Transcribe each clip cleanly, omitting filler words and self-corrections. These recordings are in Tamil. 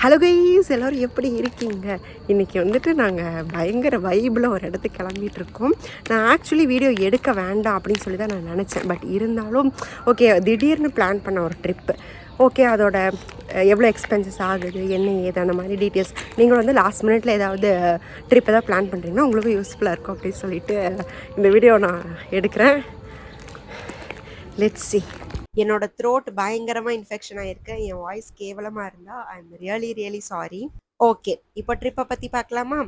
ஹலோ கைஸ், எல்லோரும் எப்படி இருக்கீங்க? இன்றைக்கி வந்துட்டு நாங்கள் பயங்கர வைபில் ஒரு இடத்துக்கு கிளம்பிகிட்ருக்கோம். நான் ஆக்சுவலி வீடியோ எடுக்க வேண்டாம் அப்படின்னு சொல்லி தான் நான் நினச்சேன். பட் இருந்தாலும் ஓகே, திடீர்னு பிளான் பண்ண ஒரு ட்ரிப்பு. ஓகே, அதோட எவ்வளோ எக்ஸ்பென்சஸ் ஆகுது, என்ன ஏது, அந்த மாதிரி டீட்டெயில்ஸ் நீங்கள் வந்து லாஸ்ட் மினிட்ல ஏதாவது ட்ரிப் ஏதாவது பிளான் பண்ணுறீங்கன்னா உங்களுக்கும் யூஸ்ஃபுல்லாக இருக்கும் அப்படின்னு சொல்லிட்டு இந்த வீடியோ நான் எடுக்கிறேன். Let's see. என்னோட த்ரோட் பயங்கரமாக இன்ஃபெக்ஷன் ஆகிருக்கு. என் வாய்ஸ் கேவலமாக இருந்தால் I am really sorry. Okay, இப்போ ட்ரிப்பை பற்றி பார்க்கலாமா?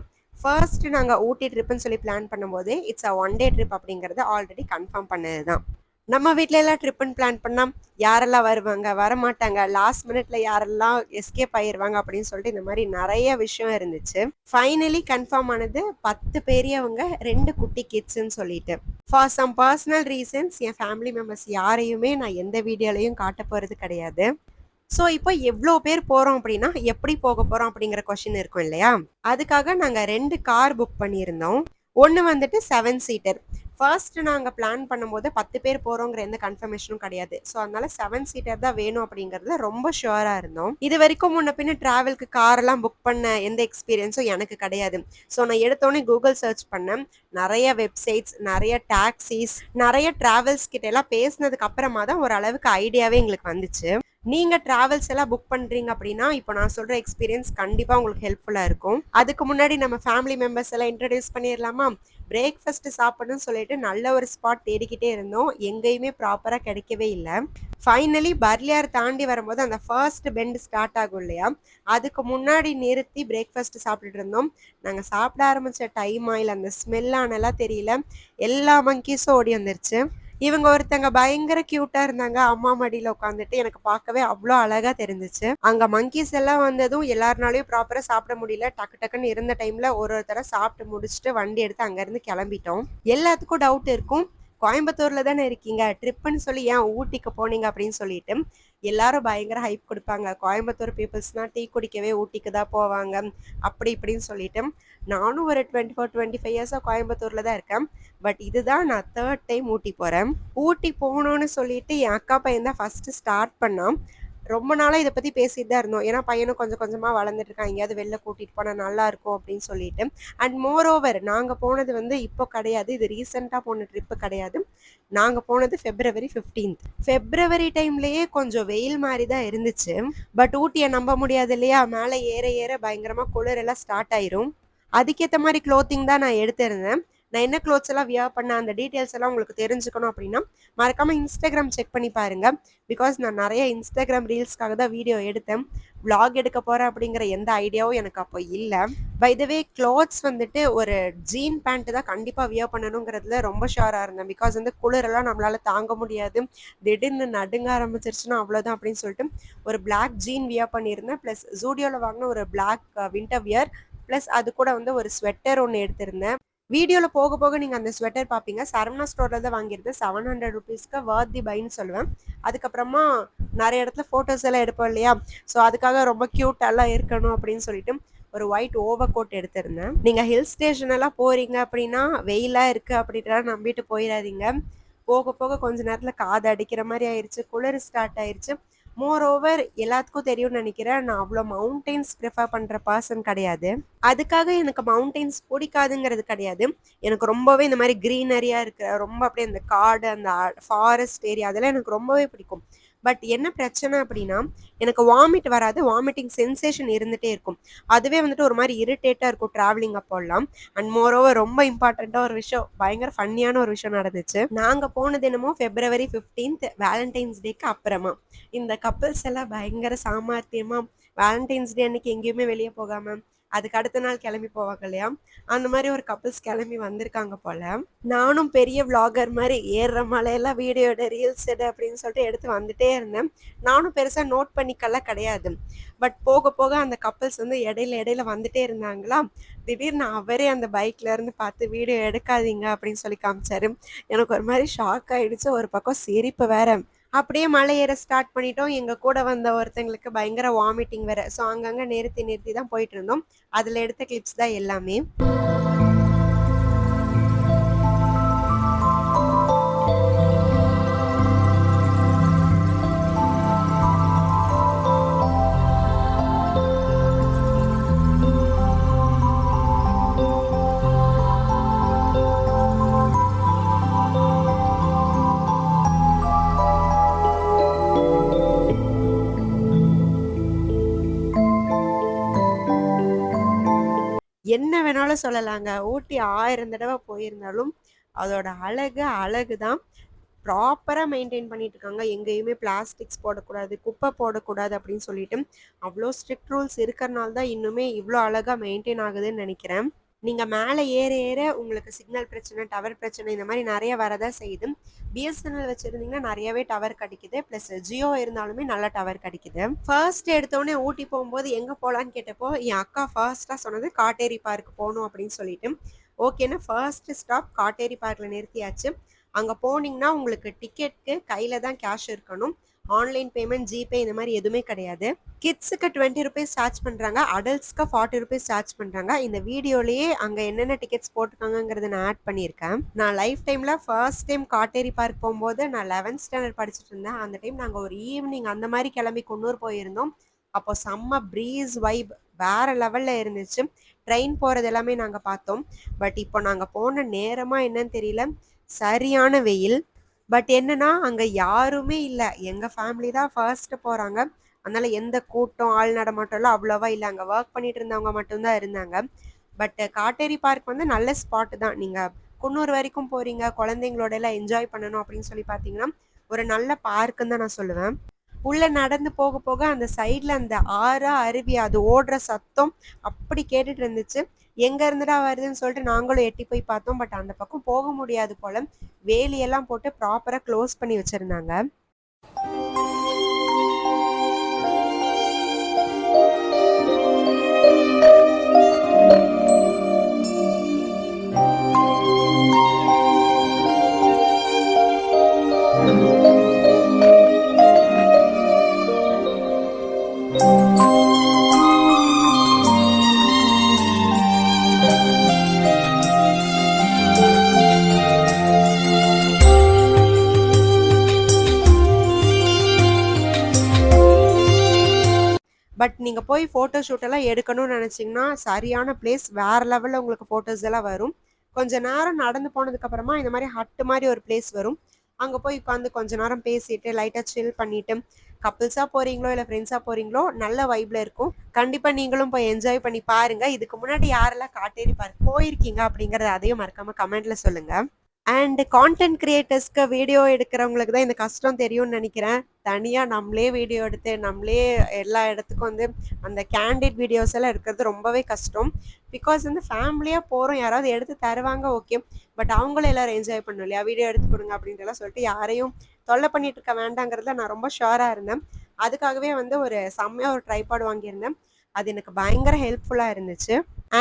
ஃபர்ஸ்ட் நாங்கள் ஊட்டி ட்ரிப்புன்னு சொல்லி பிளான் பண்ணும்போது இட்ஸ் அ 1 டே ட்ரிப் அப்படிங்கிறது ஆல்ரெடி கன்ஃபார்ம் பண்ணது தான். நம்ம வீட்டில எல்லாம் ட்ரிப்புன்னு பிளான் பண்ணால் யாரெல்லாம் வருவாங்க, வரமாட்டாங்க, லாஸ்ட் மினிட்ல யாரெல்லாம் எஸ்கேப் ஆயிடுவாங்க அப்படின்னு சொல்லிட்டு இந்த மாதிரி நிறைய விஷயம் இருந்துச்சு. ஃபைனலி கன்ஃபார்ம் ஆனது 10 பெரியவங்க 2 குட்டி கிட்ஸ்ன்னு சொல்லிட்டு. ஃபார் சம் பர்சனல் ரீசன்ஸ் என் ஃபேமிலி மெம்பர்ஸ் யாரையுமே நான் எந்த வீடியோலையும் காட்ட போகிறது கிடையாது. ஸோ இப்போ எவ்வளோ பேர் போகிறோம் அப்படின்னா எப்படி போக போகிறோம் அப்படிங்கிற கொஷின் இருக்கும் இல்லையா? அதுக்காக நாங்கள் 2 கார் புக் பண்ணியிருந்தோம். ஒன்று வந்துட்டு 7 சீட்டர். ஃபர்ஸ்ட் நாங்கள் பிளான் பண்ணும்போது 10 பேர் போகிறோங்கிற எந்த கன்ஃபர்மேஷனும் கிடையாது. ஸோ அதனால 7 சீட்டர் தான் வேணும் அப்படிங்கிறதுல ரொம்ப ஷுவராக இருந்தோம். இது வரைக்கும் முன்ன பின்ன ட்ராவலுக்கு காரெல்லாம் புக் பண்ண எந்த எக்ஸ்பீரியன்ஸும் எனக்கு கிடையாது. ஸோ நான் எடுத்தோடனே கூகுள் சர்ச் பண்ணேன். நிறைய வெப்சைட்ஸ், நிறைய டாக்ஸிஸ், நிறைய ட்ராவல்ஸ் கிட்ட எல்லாம் பேசினதுக்கு அப்புறமா தான் ஓரளவுக்கு ஐடியாவே எங்களுக்கு வந்துச்சு. நீங்க டிராவல்ஸ் எல்லாம் புக் பண்றீங்க அப்படின்னா இப்போ நான் சொல்ற எக்ஸ்பீரியன்ஸ் கண்டிப்பா உங்களுக்கு ஹெல்ப்ஃபுல்லா இருக்கும். அதுக்கு முன்னாடி நம்ம ஃபேமிலி மெம்பர்ஸ் எல்லாம் இன்ட்ரடியூஸ் பண்ணிடலாமா? பிரேக்ஃபாஸ்ட் சாப்பிடணும்னு சொல்லிட்டு நல்ல ஒரு ஸ்பாட் தேடிக்கிட்டே இருந்தோம். எங்கேயுமே ப்ராப்பரா கிடைக்கவே இல்லை. ஃபைனலி பர்லியார் தாண்டி வரும்போது அந்த ஃபர்ஸ்ட் பெண்ட் ஸ்டார்ட் ஆகும் இல்லையா, அதுக்கு முன்னாடி நிறுத்தி பிரேக்ஃபாஸ்ட் சாப்பிட்டுட்டு இருந்தோம். நாங்கள் சாப்பிட ஆரம்பிச்ச டைம் ஆயில் அந்த ஸ்மெல்லானலாம் தெரியல, எல்லா மங்கீஸும் ஓடி வந்துருச்சு. இவங்க ஒருத்தங்க பயங்கர கியூட்டா இருந்தாங்க. அம்மா மடியில உட்காந்துட்டு எனக்கு பார்க்கவே அவ்வளோ அழகா தெரிஞ்சிச்சு. அங்க மங்கீஸ் எல்லாம் வந்ததும் எல்லாருனாலையும் ப்ராப்பரா சாப்பிட முடியல. டக்கு டக்குன்னு இருந்த டைம்ல ஒருத்தர சாப்பிட்டு முடிச்சுட்டு வண்டி எடுத்து அங்க இருந்து கிளம்பிட்டோம். எல்லாத்துக்கும் டவுட் இருக்கும், கோயம்புத்தூர்ல தானே இருக்கீங்க, ட்ரிப்புன்னு சொல்லி ஏன் ஊட்டிக்கு போனீங்க அப்படின்னு சொல்லிட்டு. எல்லாரும் பயங்கர ஹைப் கொடுப்பாங்க. கோயம்புத்தூர் பீப்புள்ஸ்னா டீ குடிக்கவே ஊட்டிக்கு தான் போவாங்க அப்படி இப்படின்னு சொல்லிட்டு. நானும் ஒரு 24-25 இயர்ஸாக கோயம்புத்தூர்ல தான் இருக்கேன். பட் இதுதான் நான் 3rd டைம் ஊட்டி போகிறேன். ஊட்டி போகணும்னு சொல்லிட்டு என் அக்கா பையன் தான் ஃபஸ்ட்டு ஸ்டார்ட் பண்ணான். ரொம்ப நாளாக இதை பற்றி பேசிட்டு தான் இருந்தோம். ஏன்னா பையனும் கொஞ்சம் கொஞ்சமாக வளர்ந்துட்டு இருக்கான், எங்கேயாவது வெளில கூட்டிகிட்டு போனால் நல்லாயிருக்கும் அப்படின்னு சொல்லிட்டு. அண்ட் மோர் ஓவர் நாங்கள் போனது வந்து இப்போ கிடையாது, இது ரீசெண்டாக போன ட்ரிப்பு கிடையாது. நாங்கள் போனது February 15th. ஃபெப்ரவரி டைம்லேயே கொஞ்சம் வெயில் மாதிரி தான் இருந்துச்சு. பட் ஊட்டியை நம்ப முடியாது இல்லையா, மேலே ஏற ஏற பயங்கரமாக குளிர் எல்லாம் ஸ்டார்ட் ஆயிரும். அதுக்கேற்ற மாதிரி க்ளோத்திங் தான் நான் எடுத்திருந்தேன். நான் என்ன க்ளோத்ஸ் எல்லாம் வியர் பண்ண அந்த டீட்டெயில்ஸ் எல்லாம் உங்களுக்கு தெரிஞ்சுக்கணும் அப்படின்னா மறக்காமல் இன்ஸ்டாகிராம் செக் பண்ணி பாருங்கள். பிகாஸ் நான் நிறைய இன்ஸ்டாகிராம் ரீல்ஸ்க்காக தான் வீடியோ எடுத்தேன். விளாக் எடுக்க போகிறேன் அப்படிங்கிற எந்த ஐடியாவும் எனக்கு அப்போ இல்லை. பை த வே க்ளோத்ஸ் வந்துட்டு ஒரு ஜீன் பேண்ட்டு தான் கண்டிப்பாக வியர் பண்ணணுங்கிறதுல ரொம்ப ஷுவராக இருந்தேன். பிகாஸ் வந்து குளிரெல்லாம் நம்மளால் தாங்க முடியாது, திடீர்னு நடுங்க ஆரம்பிச்சிருச்சுன்னா அவ்வளோதான் அப்படின்னு சொல்லிட்டு ஒரு பிளாக் ஜீன் வியர் பண்ணியிருந்தேன். ப்ளஸ் ஜூடியோவில் வாங்கின ஒரு பிளாக் வின்டர் வியர், ப்ளஸ் அது கூட வந்து ஒரு ஸ்வெட்டர் ஒன்று எடுத்திருந்தேன். வீடியோவில் போக போக நீங்கள் அந்த ஸ்வெட்டர் பார்ப்பீங்க. சரவணா ஸ்டோரில் தான் வாங்கியிருந்தேன். 700 ருபீஸ்க்கு வர்த் தி பைன்னு சொல்லுவேன். அதுக்கப்புறமா நிறைய இடத்துல ஃபோட்டோஸ் எல்லாம் எடுப்போம் இல்லையா, ஸோ அதுக்காக ரொம்ப க்யூட்டெல்லாம் இருக்கணும் அப்படின்னு சொல்லிட்டு ஒரு ஒயிட் ஓவர் கோட் எடுத்திருந்தேன். நீங்கள் ஹில் ஸ்டேஷன் எல்லாம் போகிறீங்க அப்படின்னா வெயிலாக இருக்குது அப்படின்ட்டு நம்பிட்டு போயிடாதீங்க. போக போக கொஞ்ச நேரத்தில் காது அடிக்கிற மாதிரி ஆயிடுச்சு, குளிர் ஸ்டார்ட் ஆயிடுச்சு. மோர் ஓவர் எல்லாத்துக்கும் தெரியும்னு நினைக்கிறேன், நான் அவ்வளோ மவுண்டெயின்ஸ் ப்ரிஃபர் பண்ணுற பர்சன் கிடையாது. அதுக்காக எனக்கு மவுண்டெயின்ஸ் பிடிக்காதுங்கிறது கிடையாது. எனக்கு ரொம்பவே இந்த மாதிரி க்ரீனரியாக இருக்கிற ரொம்ப அப்படியே அந்த காடு, அந்த ஃபாரஸ்ட் ஏரியா அதெல்லாம் எனக்கு ரொம்பவே பிடிக்கும். பட் என்ன பிரச்சனை அப்படின்னா எனக்கு வாமிட் வராது, வாமிட்டிங் சென்சேஷன் இருந்துகிட்டே இருக்கும். அதுவே வந்துட்டு ஒரு மாதிரி இரிட்டேட்டாக இருக்கும் ட்ராவலிங் அப்போல்லாம். அண்ட் மோரோவர் ரொம்ப இம்பார்ட்டண்ட்டாக ஒரு விஷயம், பயங்கர ஃபன்னியான ஒரு விஷயம் நடந்துச்சு. நாங்கள் போனது என்னமோ February 15th, வேலண்டைன்ஸ் டேக்கு அப்புறமா. இந்த கப்பிள்ஸ் எல்லாம் பயங்கர சாமர்த்தியமாக வேலண்டைன்ஸ் டே அன்னைக்கு எங்கேயுமே வெளியே போகாமல் அதுக்கு அடுத்த நாள் கிளம்பி போவாங்க இல்லையா, அந்த மாதிரி ஒரு கப்பிள்ஸ் கிளம்பி வந்திருக்காங்க போல். நானும் பெரிய விளாகர் மாதிரி ஏறுற மலையெல்லாம் வீடியோ எடு, ரீல்ஸ் எடு அப்படின்னு சொல்லிட்டு எடுத்து வந்துட்டே இருந்தேன். நானும் பெருசாக நோட் பண்ணிக்கலாம் கிடையாது. பட் போக போக அந்த கப்பிள்ஸ் வந்து இடையில வந்துட்டே இருந்தாங்களா, திடீர்னு அவரே அந்த பைக்ல இருந்து பார்த்து வீடியோ எடுக்காதீங்க அப்படின்னு சொல்லி காமிச்சாரு. எனக்கு ஒரு மாதிரி ஷாக் ஆயிடுச்சு, ஒரு பக்கம் சிரிப்பு வேற. அப்படியே மலை ஏற ஸ்டார்ட் பண்ணிட்டோம். எங்கள் கூட வந்த ஒருத்தங்களுக்கு பயங்கர வாமிட்டிங் வேறு. ஸோ அங்கங்கே நிறுத்தி தான் போயிட்டு இருந்தோம். அதில் எடுத்த கிளிப்ஸ் தான் எல்லாமே. என்ன வேணாலும் சொல்லலாங்க. ஊட்டி 1000 தடவ போயிருந்தாலும், அதோட அழகு தான். ப்ராப்பரா மெயின்டெயின் பண்ணிட்டு இருக்காங்க. எங்கேயுமே பிளாஸ்டிக்ஸ் போடக்கூடாது, குப்பை போடக்கூடாது அப்படின்னு சொல்லிட்டு, அவ்ளோ ஸ்ட்ரிக்ட் ரூல்ஸ் இருக்கறனால தான் இன்னுமே இவ்ளோ அழகா மெயின்டெயின் ஆகுதுன்னு நெனைக்கிறேன். நீங்க மேல ஏற உங்களுக்கு சிக்னல் பிரச்சனை, டவர் பிரச்சனை இந்த மாரி நெறைய வரதான் செய்யுது. பிஎஸ்என்எல் வச்சிருந்தீங்கன்னா நெறையவே டவர் கிடைக்குது. பிளஸ் ஜியோ இருந்தாலுமே நல்ல டவர் கிடைக்குது. ஃபர்ஸ்ட் எடுத்தோனே ஊட்டி போம்போது எங்க போலான்னு கேட்டப்போ, என் அக்கா ஃபர்ஸ்ட்டா சொன்னது காட்டேரி பார்க் போணும் அப்படின்னு சொல்லிட்டு, ஓகேன்னு ஃபர்ஸ்ட் ஸ்டாப் காட்டேரி பார்க்ல நிறுத்தியாச்சு. அங்க போனீங்கன்னா உங்களுக்கு டிக்கெட்க்கு கையில தான் கேஷ் இருக்கணும். ஆன்லைன் பேமெண்ட், ஜிபே இந்த மாரி எதுவுமே கிடையாது. கிட்ஸுக்கு ₹20 சார்ஜ் பண்றாங்க. அடல்ட்ஸ்க்கு ₹40 சார்ஜ் பண்றாங்க. இந்த வீடியோலயே அங்க என்னென்ன டிக்கெட்ஸ் போட்டுருக்காங்கங்கிறத நான் ஆட் பண்ணியிருக்கேன். நான் லைஃப் டைம்ல ஃபர்ஸ்ட் டைம் காட்டேரி பார்க் போம்போது நான் 11த் ஸ்டாண்டர்ட் படிச்சுட்டு இருந்தேன். அந்த டைம் நாங்க ஒரு ஈவினிங் அந்த மாரி கிளம்பி குன்னூர் போயிருந்தோம். அப்போ செம்ம ப்ரீஸ் வைப் வேற லெவல்ல இருந்துச்சு. ட்ரெயின் போறது எல்லாமே நாங்க பார்த்தோம். பட் இப்போ நாங்க போன நேரமா என்னன்னு தெரியல. சரியான வெயில். பட் என்னன்னா, அங்க யாருமே இல்ல. எங்க ஃபேமிலி தான் ஃபர்ஸ்ட் போறாங்க. அதனால எந்த கூட்டம், ஆள் நடமாட்டம்லாம் அவ்வளவா இல்ல. அங்க வொர்க் பண்ணிட்டு இருந்தவங்க மட்டும் தான் இருந்தாங்க. பட் காட்டேரி பார்க் வந்து நல்ல ஸ்பாட் தான். நீங்க குன்னூர் வரைக்கும் போறீங்க, குழந்தைங்களோட எல்லாம் என்ஜாய் பண்ணணும் அப்படின்னு சொல்லி பார்த்தீங்கன்னா, ஒரு நல்ல பார்க்குன்னு தான் நான் சொல்லுவேன். உள்ள நடந்து போக போக அந்த சைடுல அந்த ஆறா, அருவி அது ஓடுற சத்தம் அப்படி கேட்டுட்டு இருந்துச்சு. எங்க இருந்துடா வருதுன்னு சொல்லிட்டு நாங்களும் எட்டி போய் பார்த்தோம். பட் அந்த பக்கம் போக முடியாது போல. வேலியெல்லாம் போட்டு ப்ராப்பரா க்ளோஸ் பண்ணி வச்சிருந்தாங்க. பட் நீங்க போய் ஃபோட்டோ ஷூட் எல்லாம் எடுக்கணும்னு நினைச்சீங்கன்னா, சரியான பிளேஸ். வேற லெவல்ல உங்களுக்கு ஃபோட்டோஸ் எல்லாம் வரும். கொஞ்ச நேரம் நடந்து போனதுக்கு அப்புறமா இந்த மாரி ஹட் மாரி ஒரு பிளேஸ் வரும். அங்க போய் உட்காந்து கொஞ்ச நேரம் பேசிட்டு, லைட்டா சில் பண்ணிட்டு, கப்பிள்ஸா போறீங்களோ, இல்ல ஃப்ரெண்ட்ஸா போறீங்களோ, நல்ல வைப்ல இருக்கும். கண்டிப்பா நீங்களும் போய் என்ஜாய் பண்ணி பாருங்க. இதுக்கு முன்னாடி யாரெல்லாம் காட்டேரி பார்க் போயிருக்கீங்க அப்படிங்கிறத அதையும் மறக்காம கமெண்ட்ல சொல்லுங்க. அண்ட் கான்டென்ட் கிரியேட்டர்ஸ்க்கு வீடியோ எடுக்கிறவங்களுக்கு தான் இந்த கஷ்டம் தெரியும்னு நினைக்கிறேன். தனியா நம்மளே வீடியோ எடுத்து, நம்மளே எல்லா இடத்துக்கும் வந்து அந்த கேண்டிட் வீடியோஸ் எல்லாம் எடுக்கிறது ரொம்பவே கஷ்டம். பிகாஸ் வந்து ஃபேமிலியா போறோம். யாராவது எடுத்து தருவாங்க ஓகே. பட் அவங்களும் எல்லாரும் என்ஜாய் பண்ணணும் இல்லையா? வீடியோ எடுத்து குடுங்க அப்படின்ட்டுலாம் சொல்லிட்டு யாரையும் தொல்ல பண்ணிட்டு இருக்க வேண்டாங்கிறதுல நான் ரொம்ப ஷூரா இருந்தேன். அதுக்காகவே வந்து ஒரு செம்மையா ஒரு ட்ரைபாட் வாங்கியிருந்தேன். அது எனக்கு பயங்கர ஹெல்ப்ஃபுல்லா இருந்துச்சு.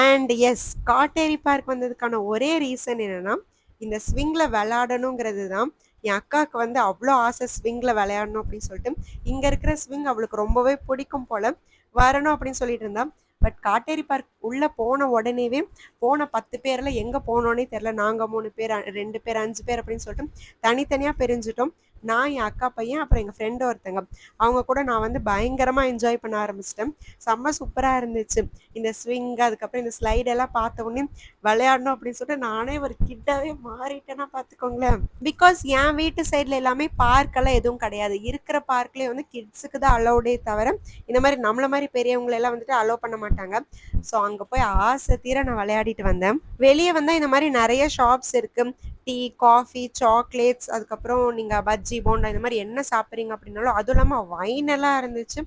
அண்ட் எஸ், காட்டேரி பார்க் வந்ததுக்கான ஒரே ரீசன் என்னன்னா, இந்த ஸ்விங்ல விளையாடணுங்கிறது தான். என் அக்காவுக்கு வந்து அவ்வளோ ஆசை ஸ்விங்ல விளையாடணும் அப்படின்னு சொல்லிட்டு. இங்க இருக்கிற ஸ்விங் அவளுக்கு ரொம்பவே பிடிக்கும் போல. வரணும் அப்படின்னு சொல்லிட்டு இருந்தா. பட் காட்டேரி பார்க் உள்ள போன உடனேவே போன 10 பேர்ல எங்க போனோன்னே தெரியல. நாங்க 3 பேர், 2 பேர், 5 பேர் அப்படின்னு சொல்லிட்டு தனித்தனியா பிரிஞ்சுட்டோம். நான், என் அக்கா பையன், அப்புறம் எங்க ஃப்ரெண்ட் ஒருத்தங்க. அவங்க கூட நான் வந்து பயங்கரமா என்ஜாய் பண்ண ஆரம்பிச்சிட்டேன். செம்ம சூப்பரா இருந்துச்சு. இந்த ஸ்விங், அதுக்கப்புறம் இந்த ஸ்லைட் எல்லாம் பார்த்த உடனே விளையாடணும் அப்படின்னு சொல்லிட்டு நானே ஒரு கிட்டாவே மாறிட்டேன்னா பார்த்துக்கோங்களேன். பிகாஸ் என் வீட்டு சைடில் எல்லாமே பார்க்கெல்லாம் எதுவும் கிடையாது. இருக்கிற பார்க்லேயே வந்து கிட்ஸுக்கு தான் அலௌடே தவிர, இந்த மாதிரி நம்மள மாதிரி பெரியவங்களெல்லாம் வந்துட்டு அலோவ் பண்ண மாட்டாங்க. ஸோ அங்கே போய் ஆசை தீர நான் விளையாடிட்டு வந்தேன். வெளியே வந்தால் இந்த மாதிரி நிறைய ஷாப்ஸ் இருக்கு. டீ, காஃபி, சாக்லேட்ஸ், அதுக்கப்புறம் நீங்கள் பஜ்ஜி, போண்டா இந்த மாதிரி என்ன சாப்பிட்றீங்க அப்படின்னாலும், அதுவும் இல்லாமல் வைன் எல்லாம் இருந்துச்சு.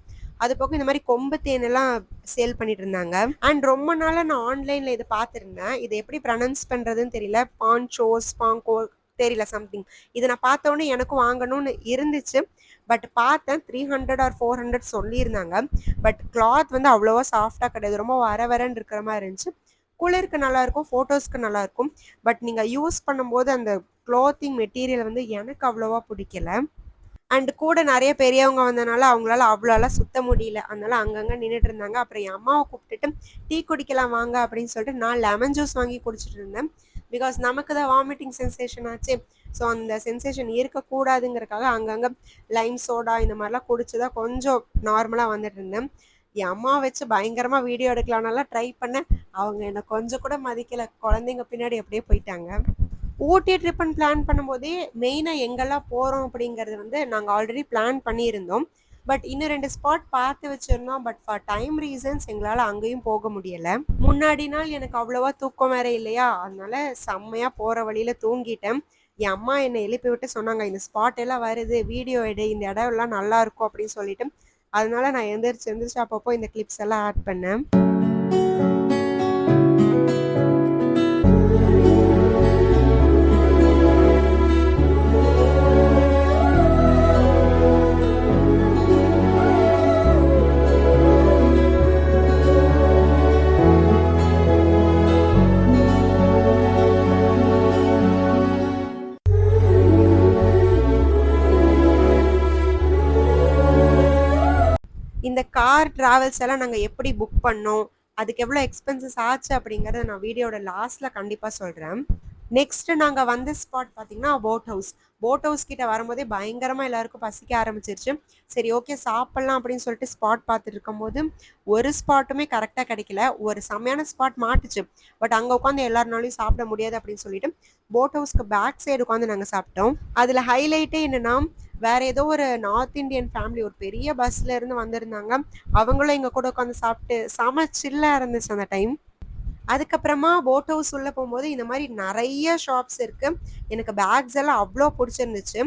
அது போக இந்த மாதிரி கொம்பு தேன் எல்லாம் சேல் பண்ணிட்டு இருந்தாங்க. அண்ட் ரொம்ப நாளா நான் ஆன்லைன்ல இதை பார்த்துருந்தேன். இதை எப்படி ப்ரனன்ஸ் பண்றதுன்னு தெரியல. பான்ச்சோஸ், பாங்கோ தெரியல சம்திங். இதை நான் பார்த்த உடனே எனக்கும் வாங்கணும்னு இருந்துச்சு. பட் பார்த்தேன் 300 ஆர் 400 சொல்லியிருந்தாங்க. பட் கிளாத் வந்து அவ்வளோவா சாஃப்டாக கிடையாது. ரொம்ப வரன்னு இருக்கிற மாதிரி இருந்துச்சு. குளிருக்கு நல்லா இருக்கும், ஃபோட்டோஸ்க்கு நல்லா இருக்கும். பட் நீங்கள் யூஸ் பண்ணும்போது அந்த க்ளாத்திங் மெட்டீரியல் வந்து எனக்கு அவ்வளோவா பிடிக்கல. அண்ட் கூட நிறைய பெரியவங்க வந்தனால அவங்களால அவ்வளோலாம் சுத்த முடியல. அதனால அங்கங்கே நின்றுட்டு இருந்தாங்க. அப்புறம் என் அம்மாவை கூப்பிட்டுட்டு டீ குடிக்கலாம் வாங்க அப்படின்னு சொல்லிட்டு நான் லெமன் ஜூஸ் வாங்கி குடிச்சிட்டு இருந்தேன். பிகாஸ் நமக்கு தான் வாமிட்டிங் சென்சேஷன் ஆச்சு. ஸோ அந்த சென்சேஷன் இருக்கக்கூடாதுங்கிறக்காக அங்கங்கே லைம் சோடா இந்த மாதிரிலாம் குடிச்சு தான் கொஞ்சம் நார்மலாக வந்துட்டு இருந்தேன். என் அம்மாவை வச்சு பயங்கரமாக வீடியோ எடுக்கலாம்னாலாம் ட்ரை பண்ணேன். அவங்க என்னை கொஞ்சம் கூட மதிக்கலை. குழந்தைங்க பின்னாடி அப்படியே போயிட்டாங்க. ஊட்டி ட்ரிப்புன்னு பிளான் பண்ணும்போதே மெயினாக எங்கெல்லாம் போகிறோம் அப்படிங்கிறது வந்து நாங்கள் ஆல்ரெடி பிளான் பண்ணியிருந்தோம். பட் இன்னும் 2 ஸ்பாட் பார்த்து வச்சிருந்தோம். பட் ஃபார் டைம் ரீசன்ஸ் எங்களால அங்கேயும் போக முடியல. முன்னாடி நாள் எனக்கு அவ்வளவா தூக்கம் வேற இல்லையா, அதனால செம்மையா போற வழியில தூங்கிட்டேன். என் அம்மா என்னை எழுப்பி விட்டு சொன்னாங்க, "இந்த ஸ்பாட் எல்லாம் வருது, வீடியோ எடு, இந்த இடம் எல்லாம் நல்லா இருக்கும்" அப்படின்னு சொல்லிட்டு. அதனால நான் எந்திரிச்சு எந்திரிச்சு அப்பப்போ இந்த கிளிப்ஸ் எல்லாம் ஆட் பண்ணேன். இந்த கார் டிராவல்ஸ் எல்லாம் நாங்க எப்படி புக் பண்ணோம், அதுக்கு எவ்வளோ எக்ஸ்பென்சஸ் ஆச்சு அப்படிங்கிறத நான் வீடியோட லாஸ்ட்ல கண்டிப்பா சொல்றேன். நெக்ஸ்ட் நாங்க வந்த ஸ்பாட் பார்த்தீங்கன்னா, போட் ஹவுஸ். போட் ஹவுஸ் கிட்ட வரும்போதே பயங்கரமா எல்லாருக்கும் பசிக்க ஆரம்பிச்சிருச்சு. சரி, ஓகே, சாப்பிடலாம் அப்படின்னு சொல்லிட்டு ஸ்பாட் பார்த்துட்டு இருக்கும்போது, ஒரு ஸ்பாட்டுமே கரெக்ட்டா கிடைக்கல. ஒரு செம்மையான ஸ்பாட் மாட்டுச்சு. பட் அங்க உட்காந்து எல்லாருனாலயும் சாப்பிட முடியாது அப்படின்னு சொல்லிட்டு, போட் ஹவுஸ்க்கு பேக் சைடு உட்காந்து நாங்க சாப்பிட்டோம். அதுல ஹைலைட்டே என்னன்னா, வேற ஏதோ ஒரு நார்த் இந்தியன் ஃபேமிலி ஒரு பெரிய பஸ்ல இருந்து வந்திருந்தாங்க. அவங்களும் எங்க கூட உட்காந்து சாப்பிட்டு செம சில்லா இருந்துச்சு அந்த டைம். அதுக்கப்புறமா போட் ஹவுஸ் உள்ள போகும்போது இந்த மாதிரி நெறைய ஷாப்ஸ் இருக்கு. எனக்கு பேக்ஸ் எல்லாம் அவ்ளோ புடிச்சிருந்துச்சு.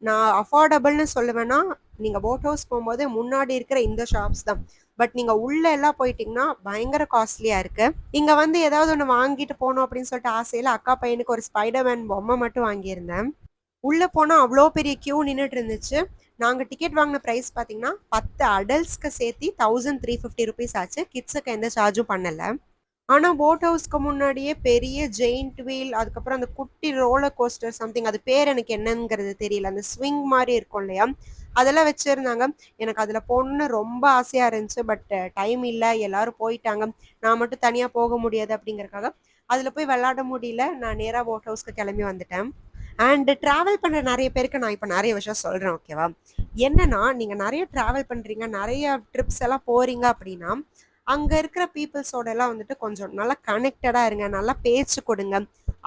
நான் அஃபோர்டபுள்னு சொல்லுவேன்னா, நீங்க போட் ஹவுஸ் போம்போது முன்னாடி இருக்கிற இந்த ஷாப்ஸ் தான். பட் நீங்க உள்ள எல்லாம் போயிட்டீங்கன்னா, பயங்கர காஸ்ட்லியா இருக்கு. இங்க வந்து ஏதாவது ஒண்ணு வாங்கிட்டு போணும் அப்படின்னு சொல்லிட்டு ஆசையில அக்கா பையனுக்கு ஒரு ஸ்பைடர்மேன் பொம்மை மட்டும் வாங்கியிருந்தேன். உள்ள போனா அவ்ளோ பெரிய கியூ நின்னுட்டு இருந்துச்சு. நாங்க டிக்கெட் வாங்குன பிரைஸ் பார்த்தீங்கன்னா, 10 அடல்ட்ஸ்க்கு சேர்த்தி ₹1350 ஆச்சு. கிட்ஸுக்கு எந்த சார்ஜும் பண்ணல. ஆனா, போட் ஹவுஸ்க்கு முன்னாடியே பெரிய ஜெயண்ட் வீல், அதுக்கப்புறம் அந்த குட்டி ரோலர் கோஸ்டர் சம்திங், அது பேர் எனக்கு என்னங்கிறது தெரியல. அந்த ஸ்விங் மாரி இருக்கும் இல்லையா? அதெல்லாம் வச்சிருந்தாங்க. எனக்கு அதுல போகணும்னு ரொம்ப ஆசையா இருந்துச்சு. பட் டைம் இல்ல. எல்லாரும் போயிட்டாங்க. நான் மட்டும் தனியா போக முடியாது அப்படிங்கிறதுக்காக, அதுல போய் விளையாட முடியல. நான் நேரா போட் ஹவுஸ்க்கு கிளம்பி வந்துட்டேன். அண்ட் டிராவல் பண்ற நெறைய பேருக்கு நான் இப்ப நெறைய விஷயம் சொல்றேன், ஓகேவா? என்னன்னா, நீங்க நெறைய டிராவல் பண்றீங்க, நெறைய ட்ரிப்ஸ் எல்லாம் போறீங்க அப்படின்னா, அங்க இருக்கிற பீப்பிள்ஸோடலாம் வந்துட்டு கொஞ்சம் நல்லா கனெக்டடா இருங்க. நல்லா பேச்சு கொடுங்க.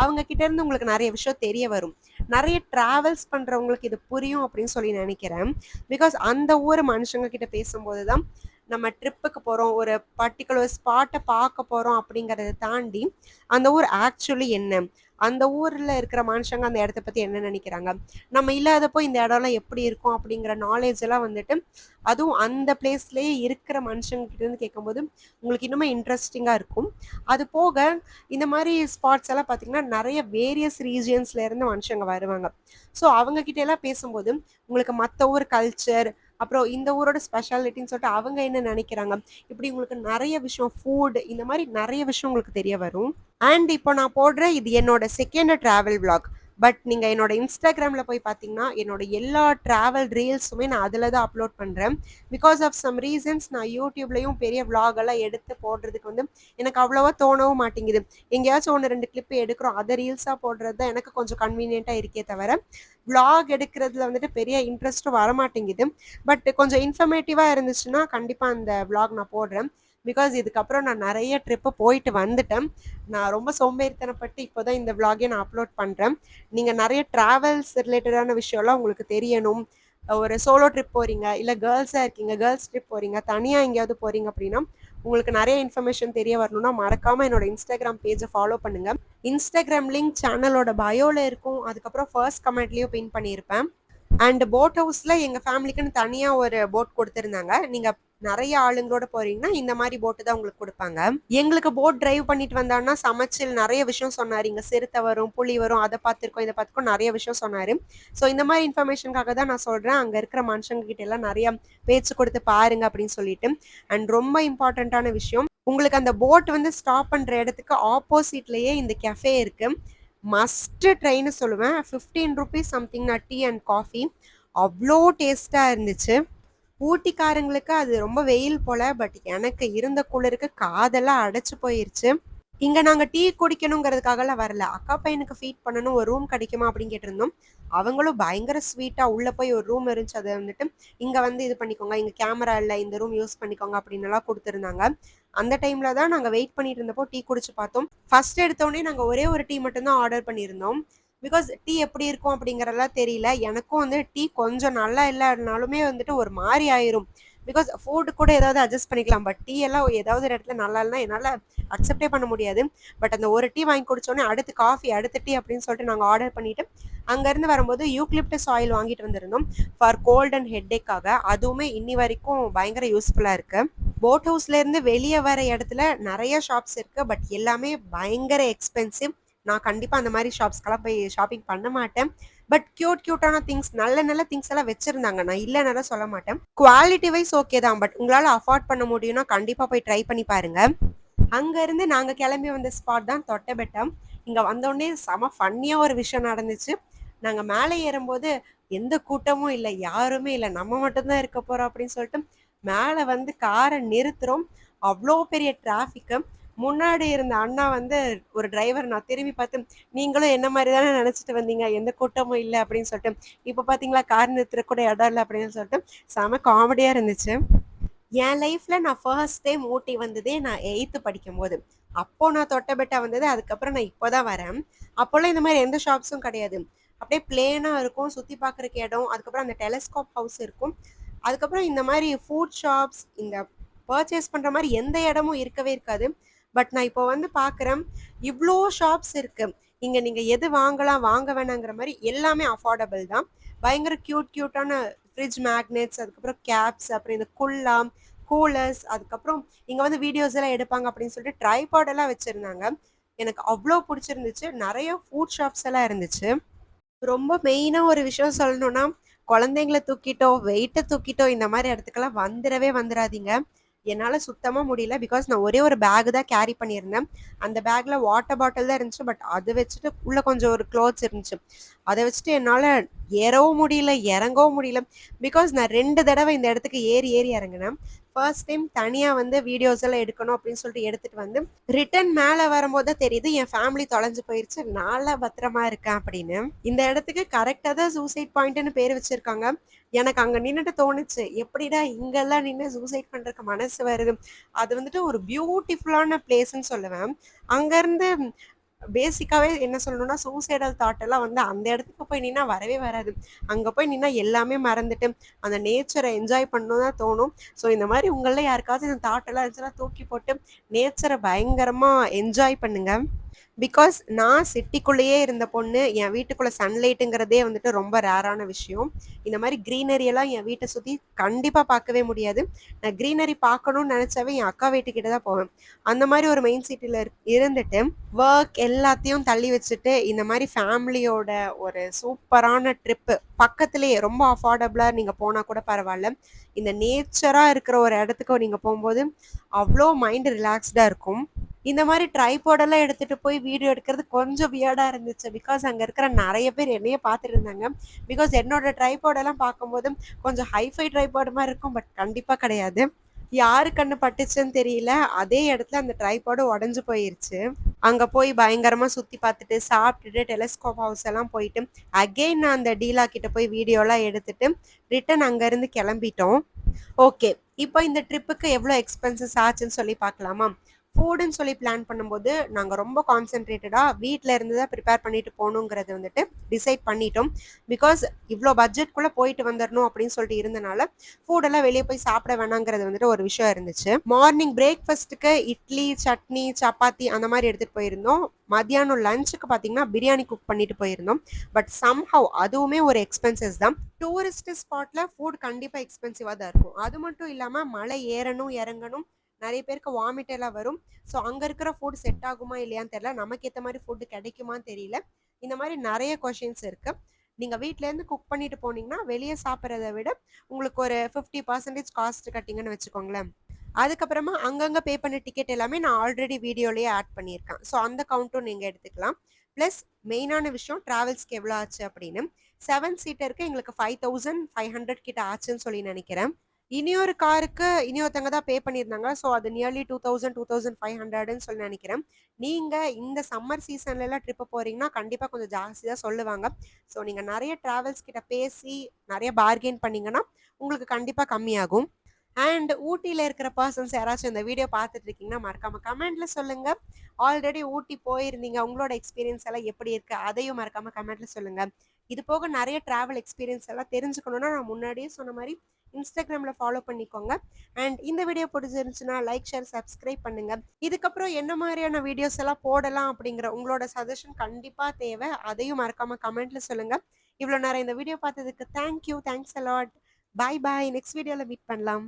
அவங்க கிட்ட இருந்து உங்களுக்கு நெறைய விஷயம் தெரிய வரும். நெறைய டிராவல்ஸ் பண்றவங்களுக்கு இது புரியும் அப்படின்னு சொல்லி நெனைக்கிறேன். பிகாஸ் அந்த ஊர் மனுஷங்க கிட்ட பேசும்போது தான், நம்ம ட்ரிப்புக்கு போறோம், ஒரு பர்ட்டிகுலர் ஸ்பாட்ட பார்க்க போறோம் அப்படிங்கிறத தாண்டி, அந்த ஊர் ஆக்சுவலி என்ன? அந்த ஊர்ல இருக்கிற மனுஷங்க அந்த இடத்த பத்தி என்ன நெனைக்கிறாங்க? நம்ம இல்லாதப்போ இந்த இடம்லாம் எப்படி இருக்கும்? அப்படிங்கிற நாலேட்ஜ் எல்லாம் வந்துட்டு, அதுவும் அந்த பிளேஸ்லயே இருக்கிற மனுஷங்க கிட்ட இருந்து கேட்கும்போது, உங்களுக்கு இன்னுமே இன்ட்ரஸ்டிங்கா இருக்கும். அது போக இந்த மாரி ஸ்பாட்ஸ் எல்லாம் பார்த்தீங்கன்னா, நெறைய வேரியஸ் ரீஜியன்ஸ்ல இருந்து மனுஷங்க வருவாங்க. ஸோ அவங்க கிட்ட எல்லாம் பேசும்போது, உங்களுக்கு மத்த ஊர் கல்ச்சர், அப்புறம் இந்த ஊரோட ஸ்பெஷாலிட்டின்னு சொல்லிட்டு அவங்க என்ன நெனைக்கிறாங்க? இப்படி உங்களுக்கு நெறைய விஷயம் ஃபுட் இந்த மாரி நெறைய விஷயம் உங்களுக்கு தெரிய வரும். அண்ட் இப்போ நான் போடுற இது என்னோட செகண்ட் டிராவல் விளாக். பட் நீங்க என்னோட இன்ஸ்டாகிராம்ல போய் பார்த்தீங்கன்னா, என்னோட எல்லா டிராவல் ரீல்ஸுமே நான் அதில தான் அப்லோட் பண்றேன். பிகாஸ் ஆஃப் சம் ரீசன்ஸ் நான் யூடியூப்லயும் பெரிய விளாக் எல்லாம் எடுத்து போடுறதுக்கு வந்து எனக்கு அவ்வளவா தோணவும் மாட்டேங்குது. எங்கேயாச்சும் 1, 2 கிளிப் எடுக்கிறோம். அத ரீல்ஸா போடுறது தான் எனக்கு கொஞ்சம் கன்வீனியன்ட்டா இருக்கே தவிர, விளாக் எடுக்கிறதுல வந்துட்டு பெரிய இன்ட்ரெஸ்ட்டும் வரமாட்டேங்குது. பட் கொஞ்சம் இன்ஃபர்மேட்டிவா இருந்துச்சுன்னா, கண்டிப்பா அந்த விளாக் நான் போடுறேன். பிகாஸ் இதுக்கப்புறம் நான் நெறைய ட்ரிப்பு போயிட்டு வந்துட்டேன். நான் ரொம்ப சோம்பேறித்தனப்பட்டு இப்போ தான் இந்த விளாகே நான் அப்லோட் பண்றேன். நீங்க நெறைய டிராவல்ஸ் ரிலேட்டடான விஷயம்லாம் உங்களுக்கு தெரியணும். ஒரு சோலோ ட்ரிப் போறீங்க, இல்ல கேர்ல்ஸா இருக்கீங்க, கேர்ல்ஸ் ட்ரிப் போறீங்க, தனியா எங்கேயாவது போறீங்க அப்படின்னா, உங்களுக்கு நெறைய இன்ஃபர்மேஷன் தெரிய வரணும்னா, மறக்காம என்னோட இன்ஸ்டாகிராம் பேஜ ஃபாலோ பண்ணுங்க. இன்ஸ்டாகிராம் லிங்க் சேனலோட பயோல இருக்கும். அதுக்கப்புறம் ஃபர்ஸ்ட் கமெண்ட்லயும் பின் பண்ணியிருப்பேன். அண்ட் போட் ஹவுஸ்ல எங்க ஃபேமிலிக்குன்னு தனியா ஒரு போட் குடுத்திருந்தாங்க. நீங்க நெறைய ஆளுங்களோட போறீங்கன்னா, இந்த மாரி போட் தான் உங்களுக்கு குடுப்பாங்க. எங்களுக்கு போட் டிரைவ் பண்ணிட்டு வந்தான்னா, சமைச்சில் நெறைய விஷயம் சொன்னாரு. இங்க சிறுத்தை வரும், புலி வரும், அத பார்த்துருக்கோம், இத பார்த்துருக்கோம், நெறைய விஷயம் சொன்னாரு. ஸோ இந்த மாரி இன்ஃபர்மேஷனுக்காக தான் நான் சொல்றேன். அங்க இருக்கிற மனுஷங்க கிட்ட எல்லாம் நெறைய பேச்சு கொடுத்து பாருங்க அப்படின்னு சொல்லிட்டு. அண்ட் ரொம்ப இம்பார்ட்டன்ட்டான விஷயம், உங்களுக்கு அந்த போட் வந்து ஸ்டாப் பண்ற இடத்துக்கு ஆப்போசிட்லயே இந்த கஃபே இருக்கு. மஸ்ட் ட்ரைன்னு சொல்லுவேன். ₹15 சம்திங் நான் டீ அண்ட் காஃபி. அவ்ளோ டேஸ்ட்டா இருந்துச்சு. ஊட்டிக்காரங்களுக்கு அது ரொம்ப வெயில் போல. பட் எனக்கு இருந்த குளிருக்கு காதெல்லாம் அடைச்சு போயிருச்சு. இங்க நாங்க டீ குடிக்கணுங்கிறதுக்காகலாம் வரல. அக்கா பையனுக்கு ஃபீட் பண்ணணும். ஒரு ரூம் கிடைக்குமா அப்படின்னு கேட்டிருந்தோம். அவங்களும் பயங்கர ஸ்வீட்டா உள்ள போய் ஒரு ரூம் இருந்துச்சு. அத வந்துட்டு, இங்க வந்து இது பண்ணிக்கோங்க. இங்க கேமரா இல்ல. இந்த ரூம் யூஸ் பண்ணிக்கோங்க அப்படின்னுலாம் குடுத்துருந்தாங்க. அந்த டைம்ல தான் நாங்க வெயிட் பண்ணிட்டு இருந்தப்போ டீ குடிச்சு பார்த்தோம். ஃபர்ஸ்ட் எடுத்தோனே நாங்க ஒரே ஒரு டீ மட்டும் தான் ஆர்டர் பண்ணியிருந்தோம். பிகாஸ் டீ எப்படி இருக்கும் அப்படிங்கிறதெல்லாம் தெரியல. எனக்கும் வந்து டீ கொஞ்சம் நல்லா இல்லனாலுமே வந்துட்டு ஒரு மாரி ஆயிரும். பிகாஸ் ஃபுட் கூட ஏதாவது அட்ஜஸ்ட் பண்ணிக்கலாம். பட் டீ எல்லாம் ஏதாவது ஒரு இடத்துல நல்லா இல்லன்னா என்னால அக்செப்டே பண்ண முடியாது. பட் அந்த ஒரு டீ வாங்கி குடிச்சோனே அடுத்து காஃபி, அடுத்த டீ அப்படின்னு சொல்லிட்டு நாங்க ஆர்டர் பண்ணிட்டு, அங்கருந்து வரும்போது யூக்லிப்டஸ் ஆயில் வாங்கிட்டு வந்திருந்தோம். ஃபார் கோல்ட் அண்ட் ஹெட்டேக்காக. அதுவுமே இன்னி வரைக்கும் பயங்கர யூஸ்ஃபுல்லா இருக்கு. போட் ஹவுஸ்லேருந்து வெளிய வர இடத்துல நெறைய ஷாப்ஸ் இருக்கு. பட் எல்லாமே பயங்கர எக்ஸ்பென்சிவ். நான் கண்டிப்பா அந்த மாரி ஷாப்ஸ்க்கெல்லாம் போய் ஷாப்பிங் பண்ண மாட்டேன். பட் கியூட்டான திங்ஸ் நல்ல நல்ல திங்ஸ் எல்லாம் வச்சிருந்தாங்க. நான் இல்லன்னுலாம் சொல்ல மாட்டேன். குவாலிட்டி வைஸ் ஓகே தான். பட் உங்களால அஃபோர்ட் பண்ண முடியும்னா கண்டிப்பா போய் ட்ரை பண்ணி பாருங்க. அங்க இருந்து நாங்க கிளம்பி வந்த ஸ்பாட் தான் தொட்டபெட்டம். இங்க வந்தோனே செம ஃபன்னியா ஒரு விஷயம் நடந்துச்சு. நாங்க மேல ஏறும்போது எந்த கூட்டமும் இல்ல. யாருமே இல்ல. நம்ம மட்டும் தான் இருக்க போறோம் அப்படின்னு சொல்லிட்டு மேல வந்து கார நிறுத்துறோம். அவ்ளோ பெரிய டிராஃபிக்கு. முன்னாடி இருந்த அண்ணா வந்து ஒரு டிரைவர் நான் திரும்பி பார்த்து, "நீங்களும் என்ன மாரி தானே நெனச்சுட்டு வந்தீங்க. எந்த கூட்டமும் இல்ல." அப்படின்னு சொல்லிட்டு. இப்ப பார்த்தீங்களா கார் நிறுத்துறக்கு கூட இடம் இல்ல அப்படின்னு சொல்லிட்டு செம காமெடியா இருந்துச்சு. என் லைஃப்ல நான் ஃபர்ஸ்ட் டைம் ஊட்டி வந்ததே நான் 8த் படிக்கும்போது. அப்போ நான் தொட்டபெட்டா வந்தது. அதுக்கப்புறம் நான் இப்போ தான் வரேன். அப்போலாம் இந்த மாரி எந்த ஷாப்ஸும் கிடையாது. அப்படியே பிளெயினா இருக்கும். சுத்தி பார்க்கறக்கு இடம். அதுக்கப்புறம் அந்த டெலஸ்கோப் ஹவுஸ் இருக்கும். அதுக்கப்புறம் இந்த மாரி ஃபுட் ஷாப்ஸ், இந்த பர்ச்சேஸ் பண்ற மாரி எந்த இடமும் இருக்கவே இருக்காது. பட் நான் இப்போ வந்து பார்க்குறேன், இவ்ளோ ஷாப்ஸ் இருக்கு. இங்க நீங்க எது வாங்கலாம், வாங்க வேணாங்கிற மாரி எல்லாமே அஃபோர்டபுள் தான். பயங்கர கியூட்டான ஃப்ரிட்ஜ் மேக்னெட்ஸ், அதுக்கப்புறம் கேப்ஸ், அப்புறம் இந்த குல்லா, கூலர்ஸ், அதுக்கப்புறம் இங்க வந்து வீடியோஸ் எல்லாம் எடுப்பாங்க அப்படின்னு சொல்லிட்டு ட்ரைபாட் எல்லாம் வச்சிருந்தாங்க. எனக்கு அவ்ளோ புடிச்சிருந்துச்சு. நெறைய ஃபுட் ஷாப்ஸ் எல்லாம் இருந்துச்சு. ரொம்ப மெயினா ஒரு விஷயம் சொல்லணும்னா, குழந்தைங்கள தூக்கிட்டோ, வெயிட்ட தூக்கிட்டோ இந்த மாரி இடத்துக்கெல்லாம் வந்துரவே வந்துராதீங்க. என்னால சுத்தமா முடியல. பிகாஸ் நான் ஒரே ஒரு பேக் தான் கேரி பண்ணியிருந்தேன். அந்த பேக்ல வாட்டர் பாட்டில் தான் இருந்துச்சு. பட் அத வச்சுட்டு உள்ள கொஞ்சம் ஒரு க்ளாத்ஸ் இருந்துச்சு. அத வச்சுட்டு என்னால ஏறவும் முடியல, இறங்கவும் முடியல. பிகாஸ் நான் 2 தடவ இந்த இடத்துக்கு ஏறி ஏறி இறங்குனேன். ஃபர்ஸ்ட் டைம் தனியா வந்து வீடியோஸ் எல்லாம் எடுக்கணும் அப்படின்னு சொல்லிட்டு எடுத்துட்டு வந்து, ரிட்டர்ன் மேல வரும்போது தான் தெரியுது என் ஃபேமிலி தொலைஞ்சு போயிருச்சு. நான்லாம் பத்திரமா இருக்கேன் அப்படின்னு. இந்த இடத்துக்கு கரெக்ட்டா தான் சூசைட் பாயிண்ட்ன்னு பேர் வச்சிருக்காங்க. எனக்கு அங்க நின்னுட்டு தோணுச்சு, எப்படிடா இங்கெல்லாம் நின்னு சூசைட் பண்றதுக்கு மனசு வருது. அது வந்துட்டு ஒரு பியூட்டிஃபுல்லான பிளேஸ்ன்னு சொல்லுவேன். அங்கருந்து பேசிக்காவே என்ன சொல்லணும்னா, சூசைடல் தாட் எல்லாம் வந்து அந்த இடத்துக்கு போய் நின்னா வரவே வராது. அங்க போய் நின்னா எல்லாமே மறந்துட்டு, அந்த நேச்சர என்ஜாய் பண்ணணும்னு தான் தோணும். ஸோ இந்த மாரி உங்கள்ல யாருக்காச்சும் இந்த தாட் எல்லாம் இருந்துச்சுன்னா தூக்கி போட்டு நேச்சர பயங்கரமா என்ஜாய் பண்ணுங்க. பிகாஸ் நான் சிட்டிக்குள்ளேயே இருந்த பொண்ணு. என் வீட்டுக்குள்ள சன்லைட்டுங்கிறதே வந்துட்டு ரொம்ப ரேரான விஷயம். இந்த மாரி கிரீனரி எல்லாம் என் வீட்ட சுத்தி கண்டிப்பா பார்க்கவே முடியாது. நான் கிரீனரி பார்க்கணும்னு நெனச்சாவே என் அக்கா வீட்டுக்கிட்ட தான் போவேன். அந்த மாரி ஒரு மெயின் சிட்டில இருந்துட்டு, வொர்க் எல்லாத்தையும் தள்ளி வச்சுட்டு, இந்த மாரி ஃபேமிலியோட ஒரு சூப்பரான ட்ரிப்பு பக்கத்திலேயே ரொம்ப அஃபோர்டபுளா நீங்க போனா கூட பரவால்ல. இந்த நேச்சரா இருக்கிற ஒரு இடத்துக்கு நீங்க போம்போது, அவ்ளோ மைண்ட் ரிலாக்ஸ்டா இருக்கும். இந்த மாரி ட்ரைபாட் எல்லாம் எடுத்துட்டு போய் வீடியோ எடுக்கிறது கொஞ்சம் வியர்டா இருந்துச்சு. பிகாஸ் அங்க இருக்கிற நெறைய பேர் என்னையே பார்த்துட்டு இருந்தாங்க. பிகாஸ் என்னோட ட்ரைபாட் எல்லாம் பார்க்கும்போது கொஞ்சம் ஹைஃபை ட்ரைபாட் மாரி இருக்கும். பட் கண்டிப்பா கிடையாது. யாரு கண்ணு பட்டுச்சுன்னு தெரியல. அதே இடத்துல அந்த ட்ரைபாடும் உடைஞ்சு போயிருச்சு. அங்க போய் பயங்கரமா சுத்தி பார்த்துட்டு, சாப்பிட்டுட்டு, டெலஸ்கோப் ஹவுஸ் எல்லாம் போயிட்டு, அகைன் நான் அந்த டீலா கிட்ட போய் வீடியோலாம் எடுத்துட்டு, ரிட்டர்ன் அங்கருந்து கிளம்பிட்டோம். ஓகே. இப்போ இந்த ட்ரிப்புக்கு எவ்வளோ எக்ஸ்பென்சஸ் ஆச்சுன்னு சொல்லி பார்க்கலாமா? ஃபுட்டுன்னு சொல்லி பிளான் பண்ணும்போது, நாங்க ரொம்ப கான்சன்ட்ரேட்டடா வீட்ல இருந்து தான் ப்ரிப்பேர் பண்ணிட்டு போணுங்கிறது வந்துட்டு டிசைட் பண்ணிட்டோம். பிகாஸ் இவ்ளோ பட்ஜெட்குள்ள போயிட்டு வந்துரணும் அப்படின்னு சொல்லிட்டு இருந்தனால, ஃபுட் எல்லாம் வெளிய போய் சாப்பிட வேணாங்கிறது வந்துட்டு ஒரு விஷயம் இருந்துச்சு. மார்னிங் பிரேக்ஃபாஸ்ட்டுக்கு இட்லி, சட்னி, சப்பாத்தி அந்த மாரி எடுத்துட்டு போயிருந்தோம். மதியானம் லஞ்சுக்கு பார்த்தீங்கன்னா, பிரியாணி குக் பண்ணிட்டு போயிருந்தோம். பட் சம்ஹவ் அதுவுமே ஒரு எக்ஸ்பென்சஸ் தான். டூரிஸ்ட் ஸ்பாட்ல ஃபுட் கண்டிப்பா எக்ஸ்பென்சிவா தான் இருக்கும். அது மட்டும் இல்லாம மலை ஏறணும், இறங்கணும். நெறைய பேருக்கு வாமிட் எல்லாம் வரும். ஸோ அங்க இருக்கிற ஃபுட் செட் ஆகுமா இல்லையான்னு தெரியல. நமக்கு ஏத்த மாரி ஃபுட் கிடைக்குமான்னு தெரியல. இந்த மாரி நெறைய கொஸ்டின்ஸ் இருக்கு. நீங்க வீட்லேருந்து குக் பண்ணிட்டு போனீங்கன்னா, வெளிய சாப்பிடுறத விட உங்களுக்கு ஒரு 50% காஸ்ட் கட்டிங்கன்னு வச்சுக்கோங்களேன். அதுக்கப்புறமா அங்கங்க பே பண்ண டிக்கெட் எல்லாமே நான் ஆல்ரெடி வீடியோலயே ஆட் பண்ணியிருக்கேன். ஸோ அந்த கவுண்ட்டும் நீங்க எடுத்துக்கலாம். பிளஸ் மெயினான விஷயம் டிராவல்ஸ்க்கு எவ்வளோ ஆச்சு அப்படின்னு. 7 சீட்டருக்கு எங்களுக்கு 5500 கிட்ட ஆச்சுன்னு சொல்லி நெனைக்கிறேன். இனியொரு காருக்கு இனியொருத்தவங்க தான் பே பண்ணியிருந்தாங்க. ஸோ அது நியர்லி 2000, 2500ன்னு சொல்லி நெனைக்கிறேன். நீங்க இந்த சம்மர் சீசன்லலாம் ட்ரிப்பு போறீங்கன்னா, கண்டிப்பா கொஞ்சம் ஜாஸ்தி தான் சொல்லுவாங்க. ஸோ நீங்க நெறைய டிராவல்ஸ் கிட்ட பேசி, நெறைய பார்கெயின் பண்ணீங்கன்னா, உங்களுக்கு கண்டிப்பா கம்மியாகும். அண்ட் ஊட்டியில இருக்கிற பர்சன்ஸ் யாராச்சும் இந்த வீடியோ பார்த்துட்டு இருக்கீங்கன்னா மறக்காம கமெண்ட்ல சொல்லுங்க. ஆல்ரெடி ஊட்டி போயிருந்தீங்க. உங்களோட எக்ஸ்பீரியன்ஸ் எல்லாம் எப்படி இருக்கு? அதையும் மறக்காம கமெண்ட்ல சொல்லுங்க. இது போக நெறைய டிராவல் எக்ஸ்பீரியன்ஸ் எல்லாம் தெரிஞ்சுக்கணும்னா, நான் முன்னாடியே சொன்ன மாரி Instagramல ஃபாலோ பண்ணிக்கோங்க. அண்ட் இந்த வீடியோ பிடிச்சிருந்துச்சுன்னா லைக், ஷேர், சப்ஸ்கிரைப் பண்ணுங்க. இதுக்கப்புறம் என்ன மாதிரியான வீடியோஸ் எல்லாம் போடலாம் அப்படிங்கிற உங்களோட சஜஷன் கண்டிப்பா தேவை. அதையும் மறக்காம கமெண்ட்ல சொல்லுங்க. இவ்வளோ நேரம் இந்த வீடியோ பார்த்ததுக்கு thank you. Thanks a lot. Bye bye. Next வீடியோல மீட் பண்ணலாம்.